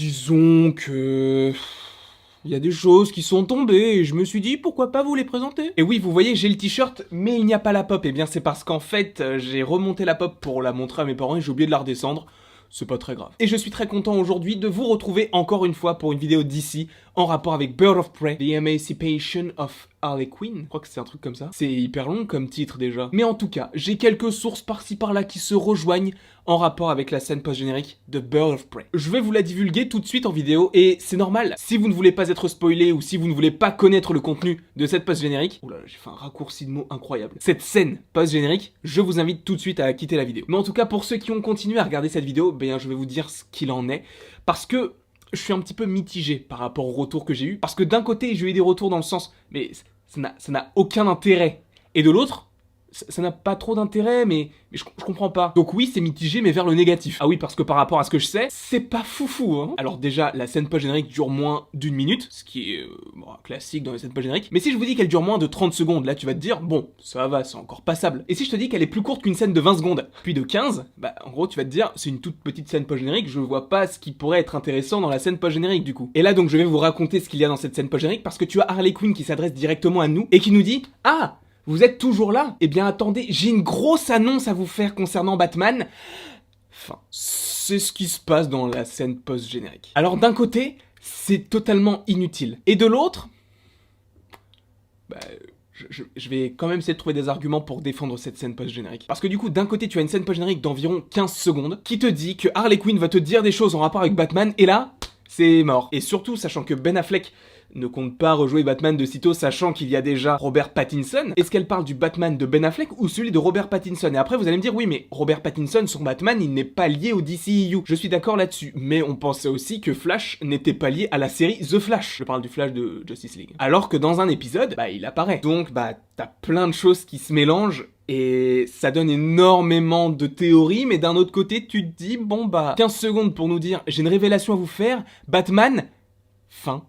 Disons que... Il y a des choses qui sont tombées et je me suis dit pourquoi pas vous les présenter. Et oui, vous voyez, j'ai le t-shirt, mais il n'y a pas la pop. Et bien c'est parce qu'en fait, j'ai remonté la pop pour la montrer à mes parents et j'ai oublié de la redescendre. C'est pas très grave. Et je suis très content aujourd'hui de vous retrouver encore une fois pour une vidéo d'ici en rapport avec Bird of Prey, The Emancipation of Harley Quinn. Je crois que c'est un truc comme ça. C'est hyper long comme titre déjà. Mais en tout cas, j'ai quelques sources par-ci par-là qui se rejoignent en rapport avec la scène post-générique de Bird of Prey. Je vais vous la divulguer tout de suite en vidéo et c'est normal. Si vous ne voulez pas être spoilé ou si vous ne voulez pas connaître le contenu de cette post-générique, oula, j'ai fait un raccourci de mots incroyable. Cette scène post-générique, je vous invite tout de suite à quitter la vidéo. Mais en tout cas, pour ceux qui ont continué à regarder cette vidéo, ben je vais vous dire ce qu'il en est parce que je suis un petit peu mitigé par rapport aux retours que j'ai eu. Parce que d'un côté, j'ai eu des retours dans le sens, mais ça n'a aucun intérêt. Et de l'autre, ça n'a pas trop d'intérêt, mais je comprends pas. Donc oui, c'est mitigé, mais vers le négatif. Ah oui, parce que par rapport à ce que je sais, c'est pas foufou, hein. Alors déjà, la scène post-générique dure moins d'1 minute, ce qui est classique dans les scènes post-génériques. Mais si je vous dis qu'elle dure moins de 30 secondes, là tu vas te dire, bon, ça va, c'est encore passable. Et si je te dis qu'elle est plus courte qu'une scène de 20 secondes, puis de 15, bah en gros tu vas te dire, c'est une toute petite scène post-générique, je vois pas ce qui pourrait être intéressant dans la scène post-générique du coup. Et là donc je vais vous raconter ce qu'il y a dans cette scène post-générique, parce que tu as Harley Quinn qui s'adresse directement à nous, et qui nous dit, ah, vous êtes toujours là? Eh bien attendez, j'ai une grosse annonce à vous faire concernant Batman. Enfin, c'est ce qui se passe dans la scène post-générique. Alors d'un côté, c'est totalement inutile. Et de l'autre, bah, je vais quand même essayer de trouver des arguments pour défendre cette scène post-générique. Parce que du coup, d'un côté, tu as une scène post-générique d'environ 15 secondes qui te dit que Harley Quinn va te dire des choses en rapport avec Batman, et là, c'est mort. Et surtout, sachant que Ben Affleck ne compte pas rejouer Batman de sitôt, sachant qu'il y a déjà Robert Pattinson. Est-ce qu'elle parle du Batman de Ben Affleck ou celui de Robert Pattinson? Et après vous allez me dire, oui mais Robert Pattinson, son Batman, il n'est pas lié au DCEU. Je suis d'accord là-dessus, mais on pensait aussi que Flash n'était pas lié à la série The Flash. Je parle du Flash de Justice League. Alors que dans un épisode, bah il apparaît. Donc bah t'as plein de choses qui se mélangent et ça donne énormément de théories, mais d'un autre côté tu te dis, bon bah 15 secondes pour nous dire, j'ai une révélation à vous faire, Batman, fin.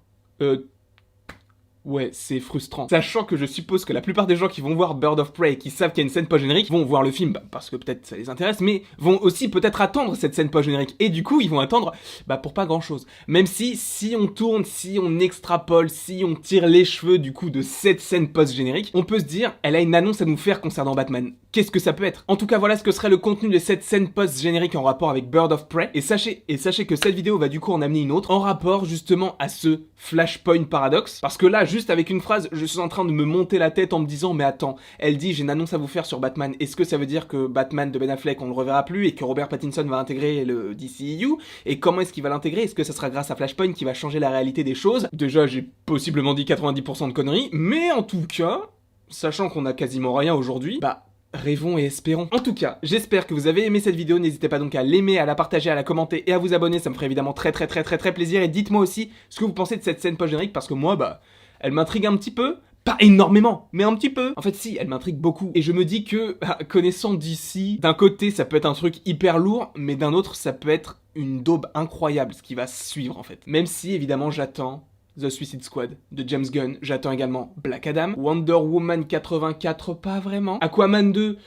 Ouais, c'est frustrant. Sachant que je suppose que la plupart des gens qui vont voir Bird of Prey et qui savent qu'il y a une scène post-générique vont voir le film, bah, parce que peut-être ça les intéresse, mais vont aussi peut-être attendre cette scène post-générique. Et du coup, ils vont attendre, bah, pour pas grand-chose. Même si on tourne, si on extrapole, si on tire les cheveux du coup de cette scène post-générique, on peut se dire, elle a une annonce à nous faire concernant Batman. Qu'est-ce que ça peut être? En tout cas, voilà ce que serait le contenu de cette scène post-générique en rapport avec Bird of Prey. Et sachez que cette vidéo va du coup en amener une autre, en rapport justement à ce Flashpoint paradoxe. Parce que là, juste avec une phrase, je suis en train de me monter la tête en me disant, mais attends, elle dit, j'ai une annonce à vous faire sur Batman. Est-ce que ça veut dire que Batman de Ben Affleck, on le reverra plus et que Robert Pattinson va intégrer le DCEU? Et comment est-ce qu'il va l'intégrer? Est-ce que ça sera grâce à Flashpoint qui va changer la réalité des choses? Déjà, j'ai possiblement dit 90% de conneries, mais en tout cas, sachant qu'on a quasiment rien aujourd'hui, bah, rêvons et espérons. En tout cas, j'espère que vous avez aimé cette vidéo, n'hésitez pas donc à l'aimer, à la partager, à la commenter et à vous abonner, ça me ferait évidemment très plaisir. Et dites-moi aussi ce que vous pensez de cette scène post-générique, parce que moi, bah, elle m'intrigue un petit peu. Pas énormément, mais un petit peu. En fait, si, elle m'intrigue beaucoup. Et je me dis que, connaissant d'ici, d'un côté, ça peut être un truc hyper lourd, mais d'un autre, ça peut être une daube incroyable, ce qui va suivre, en fait. Même si, évidemment, j'attends The Suicide Squad de James Gunn, j'attends également Black Adam, Wonder Woman 84, pas vraiment, Aquaman 2,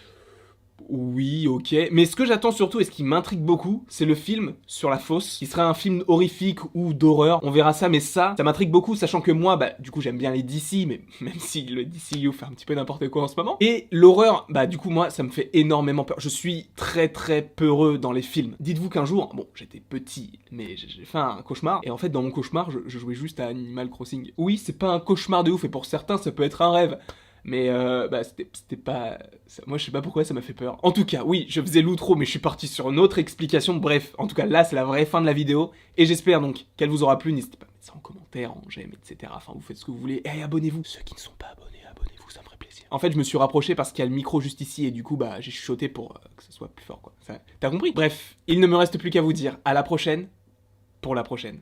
oui, ok, mais ce que j'attends surtout et ce qui m'intrigue beaucoup, c'est le film sur la fosse, qui sera un film horrifique ou d'horreur, on verra ça, mais ça m'intrigue beaucoup, sachant que moi, bah, du coup, j'aime bien les DC, mais même si le DCU fait un petit peu n'importe quoi en ce moment, et l'horreur, bah, du coup, moi, ça me fait énormément peur, je suis très peureux dans les films. Dites-vous qu'un jour, bon, j'étais petit, mais j'ai fait un cauchemar, et en fait, dans mon cauchemar, je jouais juste à Animal Crossing. Oui, c'est pas un cauchemar de ouf, et pour certains, ça peut être un rêve. Mais bah c'était pas... Moi je sais pas pourquoi ça m'a fait peur. En tout cas, oui, je faisais l'outro, mais je suis parti sur une autre explication. Bref, en tout cas là c'est la vraie fin de la vidéo. Et j'espère donc qu'elle vous aura plu. N'hésitez pas à mettre ça en commentaire, en j'aime, etc. Enfin vous faites ce que vous voulez. Et abonnez-vous. Ceux qui ne sont pas abonnés, abonnez-vous, ça me ferait plaisir. En fait je me suis rapproché parce qu'il y a le micro juste ici. Et du coup bah j'ai chuchoté pour que ça soit plus fort quoi. T'as compris? Bref, il ne me reste plus qu'à vous dire à la prochaine pour la prochaine.